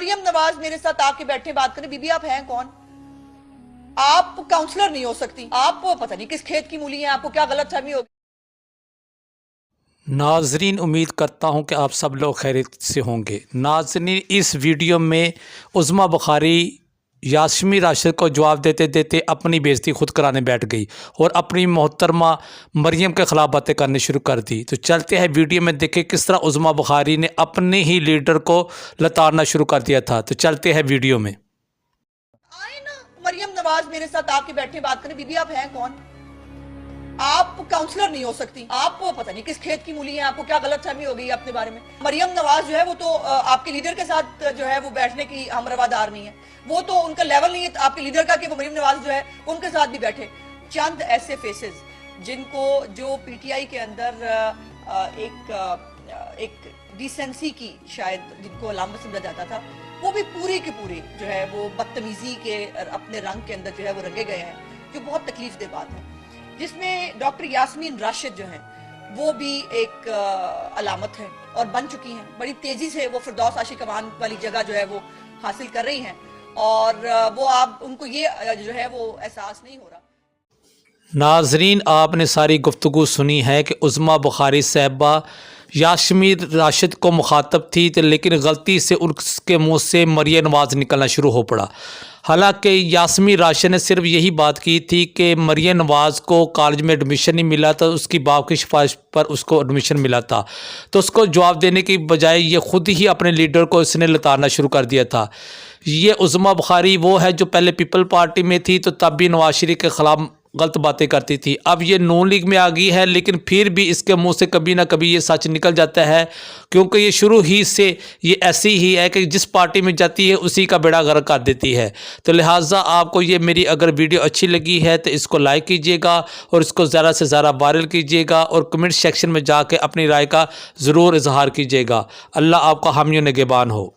मरियम नवाज मेरे साथ आके बैठे बात करें, बीबी आप हैं कौन? आप काउंसलर नहीं हो सकती, आप पता नहीं किस खेत की मूली हैं, आपको क्या गलतफहमी होगी। नाजरीन, उम्मीद करता हूं कि आप सब लोग खैरियत से होंगे। नाजरीन, इस वीडियो में उज़्मा बुखारी यास्मीन राशिद को जवाब देते देते अपनी बेइज्जती खुद कराने बैठ गई और अपनी मोहतरमा मरियम के ख़िलाफ़ बातें करनी शुरू कर दी। तो चलते हैं वीडियो में, देखें किस तरह उज़्मा बुखारी ने अपने ही लीडर को लताड़ना शुरू कर दिया था। तो चलते हैं वीडियो में। आए ना, मरियम नवाज मेरे साथ आके बैठे बात करें, बीबी आप हैं कौन? आप काउंसलर नहीं हो सकती, आप पता नहीं किस खेत की मूली हैं, आपको क्या गलतफहमी हो गई अपने बारे में। मरियम नवाज जो है वो तो आपके लीडर के साथ जो है वो बैठने की हम रवादार नहीं है, वो तो उनका लेवल नहीं है आपके लीडर का कि वो मरियम नवाज जो है उनके साथ भी बैठे। चंद ऐसे फेसेस जिनको जो पीटीआई के अंदर एक डिसेंसी की शायद जिनको अलामत समझा जाता था, वो भी पूरी की पूरी जो है वो बदतमीजी के अपने रंग के अंदर जो है वो रंगे गए हैं, जो बहुत तकलीफ दे बात है। जिसमें डॉक्टर यास्मीन राशिद जो हैं वो भी एक अलामत है और बन चुकी हैं। बड़ी तेजी से वो फिरदौस आशिक अमान वाली जगह जो है वो हासिल कर रही हैं और वो आप उनको ये जो है वो एहसास नहीं हो रहा। नाजरीन, आपने सारी गुफ्तगू सुनी है कि उज़्मा बुखारी साहिबा यास्मीन राशिद को मुखातब थी, तो लेकिन गलती से उसके मुंह से मरियम नवाज निकलना शुरू हो पड़ा। हालांकि यास्मीन राशिद ने सिर्फ यही बात की थी कि मरियम नवाज को कॉलेज में एडमिशन नहीं मिला था, उसकी बाप की सिफारिश पर उसको एडमिशन मिला था। तो उसको जवाब देने की बजाय ये खुद ही अपने लीडर को इसने लताड़ना शुरू कर दिया था। ये उज़्मा बुखारी वो है जो पहले पीपल पार्टी में थी तो तब भी नवाज शरीफ के ख़िलाफ़ गलत बातें करती थी। अब ये नून लीग में आ गई है, लेकिन फिर भी इसके मुंह से कभी ना कभी ये सच निकल जाता है, क्योंकि ये शुरू ही से ये ऐसी ही है कि जिस पार्टी में जाती है उसी का बेड़ा गर्क कर देती है। तो लिहाजा आपको ये मेरी अगर वीडियो अच्छी लगी है तो इसको लाइक कीजिएगा और इसको ज़्यादा से ज़्यादा वायरल कीजिएगा और कमेंट सेक्शन में जाके अपनी राय का ज़रूर इजहार कीजिएगा। अल्लाह आपका हामी निगहबान हो।